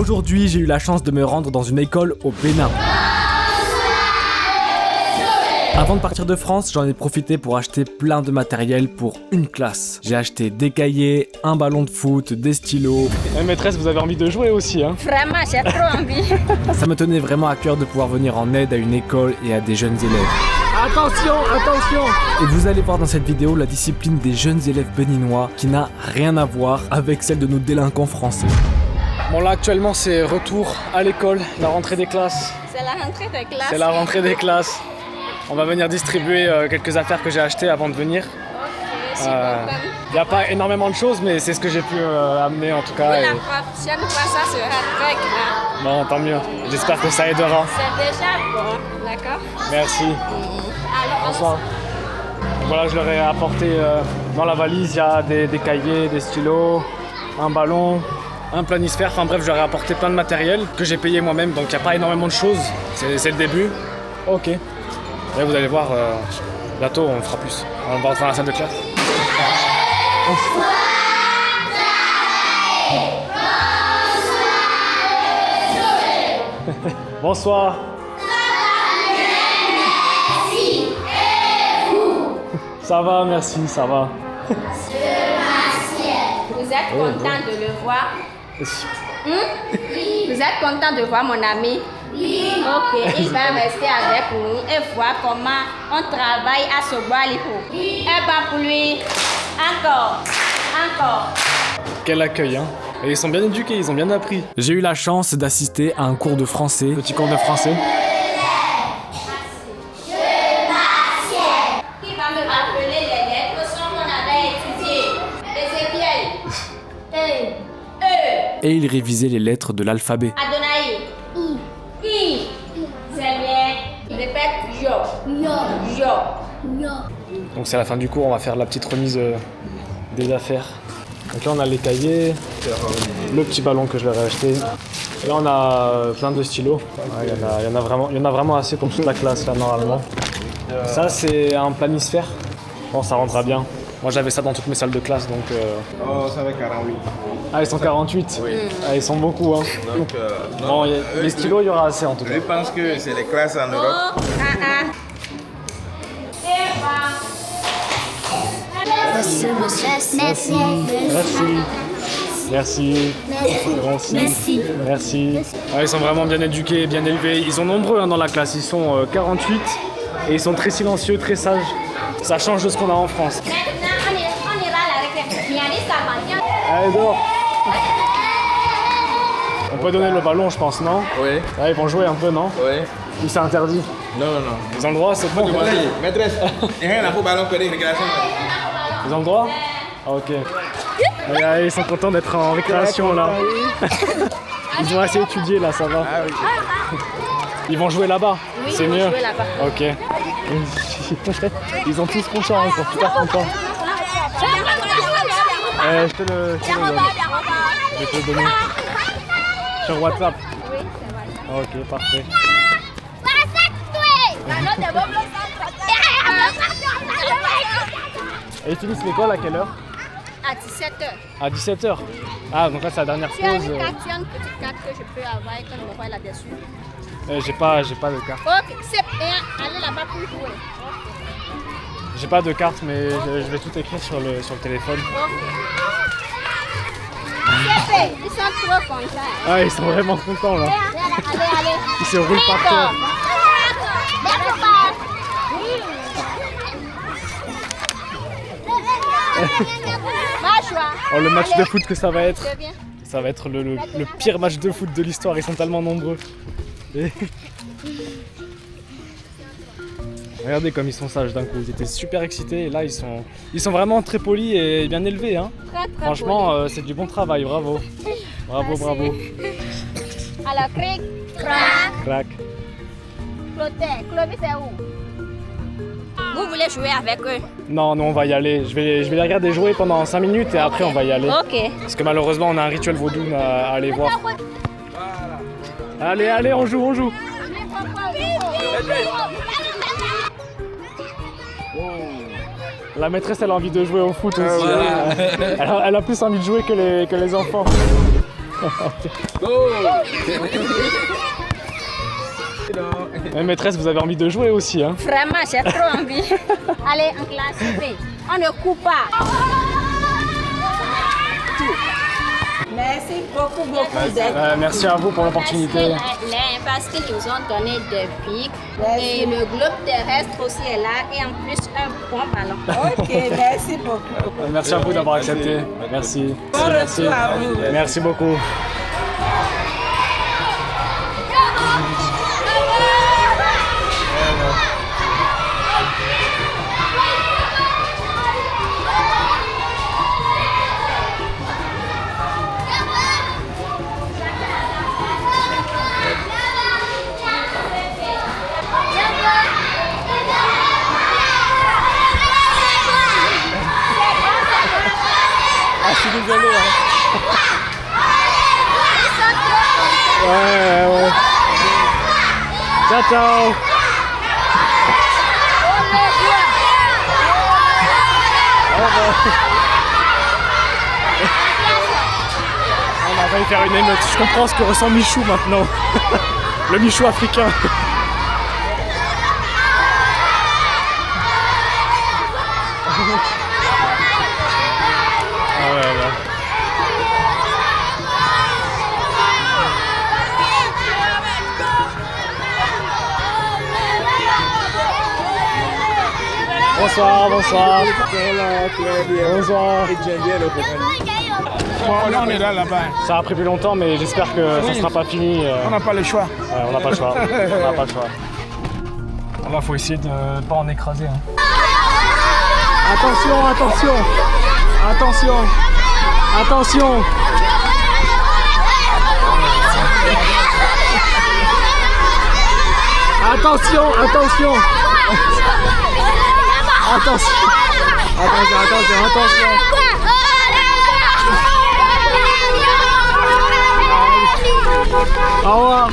Aujourd'hui, j'ai eu la chance de me rendre dans une école au Bénin. Avant de partir de France, j'en ai profité pour acheter plein de matériel pour une classe. J'ai acheté des cahiers, un ballon de foot, des stylos. Maîtresse, vous avez envie de jouer aussi, hein? Vraiment, j'ai trop envie. Ça me tenait vraiment à cœur de pouvoir venir en aide à une école et à des jeunes élèves. Attention, attention! Et vous allez voir dans cette vidéo la discipline des jeunes élèves béninois qui n'a rien à voir avec celle de nos délinquants français. Bon là actuellement c'est retour à l'école, la rentrée des classes. C'est la rentrée des classes. C'est la rentrée des classes. On va venir distribuer quelques affaires que j'ai achetées avant de venir. Il n'y a pas énormément de choses, mais c'est ce que j'ai pu amener en tout cas. Oui, la prochaine fois, ça sera très grand. Bon, tant mieux. J'espère que ça aidera. C'est déjà bon, d'accord? Merci. Alors, Bonsoir. Voilà, je leur ai apporté dans la valise, il y a des cahiers, des stylos, un ballon, un planisphère. Enfin bref, je leur ai apporté plein de matériel que j'ai payé moi-même, donc il n'y a pas énormément de choses. C'est le début. Ok. Et vous allez voir, bientôt on fera plus. On va rentrer dans la salle de classe. Bonsoir. Ça va, merci, ça va. vous êtes content de le voir? Vous êtes content de voir mon ami? Oui. Ok, il va rester avec nous et voir comment on travaille à Soboalipo. Et pas pour lui. Encore. Quel accueil, hein. Et ils sont bien éduqués, ils ont bien appris. J'ai eu la chance d'assister à un cours de français, petit cours de français. Qui va me rappeler les lettres qu'on avait étudiées? Ézéchiel. Et il révisait les lettres de l'alphabet. Adonai. I. C'est bien. Répète yo. Donc c'est à la fin du cours, on va faire la petite remise des affaires. Donc là on a les cahiers, le petit ballon que je leur ai acheté. Et là on a plein de stylos. Ouais, il y en a vraiment assez pour toute la classe là normalement. Ça c'est un planisphère. Bon, ça rendra bien. Moi j'avais ça dans toutes mes salles de classe donc... Oh, ça va 48. Ah, ils sont 48. Oui. Ah, ils sont beaucoup, hein. Donc, Bon, les stylos, il y aura assez en tout cas. je pense que c'est les classes en Europe. Merci. Ah, ils sont vraiment bien éduqués, bien élevés. Ils sont nombreux hein, dans la classe. Ils sont 48 et ils sont très silencieux, très sages. Ça change de ce qu'on a en France. Maintenant, on ira à la récréation. Allez, dehors. On peut donner le ballon, je pense, non? Oui. Ouais, ils vont jouer un peu, non? Oui. Ou c'est interdit? Non. Ils ont le droit, c'est bon. Maîtresse, il y a un ballon pour les récréations. Ils ont le droit? Ah, ok. Allez, ils sont contents d'être en récréation là. Ils ont assez étudié là, ça va. Ah oui. Ils vont jouer là-bas, Oui, c'est ils vont mieux. jouer là-bas. Ok. Ils ont tous contents, ils sont super contents. Je te le donne. Je vais te le donner. Sur WhatsApp. Oui, c'est vrai. Ok, parfait. Et ils finissent l'école à quelle heure? À 17h. À 17h. Ah, donc là c'est la dernière Tu as pause. une carte, tu as une petite carte que je peux avoir et que je me vois là-dessus. J'ai pas de carte. Ok, c'est bien. Allez là-bas pour jouer. J'ai pas de carte, mais je vais tout écrire sur le téléphone. Ils sont trop contents. Ah, ils sont vraiment contents là. Allez. Ils se roulent par terre. Oh, le match de foot que ça va être. Ça va être le pire match de foot de l'histoire, ils sont tellement nombreux. Et... Regardez comme ils sont sages d'un coup, ils étaient super excités et là ils sont vraiment très polis et bien élevés. Hein. Très Franchement, c'est du bon travail, bravo. Bravo. Alors, cric, crac, Crac. Clotet. Clovis, c'est où? Vous voulez jouer avec eux? Non, on va y aller. Je vais les regarder jouer pendant 5 minutes et après on va y aller. Ok. Parce que malheureusement on a un rituel vaudou à aller voir. Allez, on joue. La maîtresse elle a envie de jouer au foot aussi. Elle a plus envie de jouer que les enfants. Maîtresse, vous avez envie de jouer aussi, hein? Vraiment, j'ai trop envie. Allez, en classe B. On ne coupe pas. Merci beaucoup, beaucoup. Merci à vous pour l'opportunité. Parce qu'ils nous ont donné des pics. Et le globe terrestre aussi est là. Et en plus, un bon ballon. Ok, merci beaucoup. Merci à vous d'avoir accepté. Merci. Bon retour à vous. Merci beaucoup. Ah, je suis désolé. Hein. Ouais. Ciao, ciao. On a failli faire une émeute. Je comprends ce que ressent Michou maintenant. Le Michou africain. Ah ouais, là. Bonsoir. Bonsoir. Bon, là, on est là-bas. Ça a pris plus longtemps, mais j'espère que ça ne sera pas fini. On n'a pas le choix. Ouais, on n'a pas le choix. On n'a pas le choix. Là, faut essayer de ne pas en écraser. Hein. Attention. Attention. Attention. Attention. Attention. Au revoir.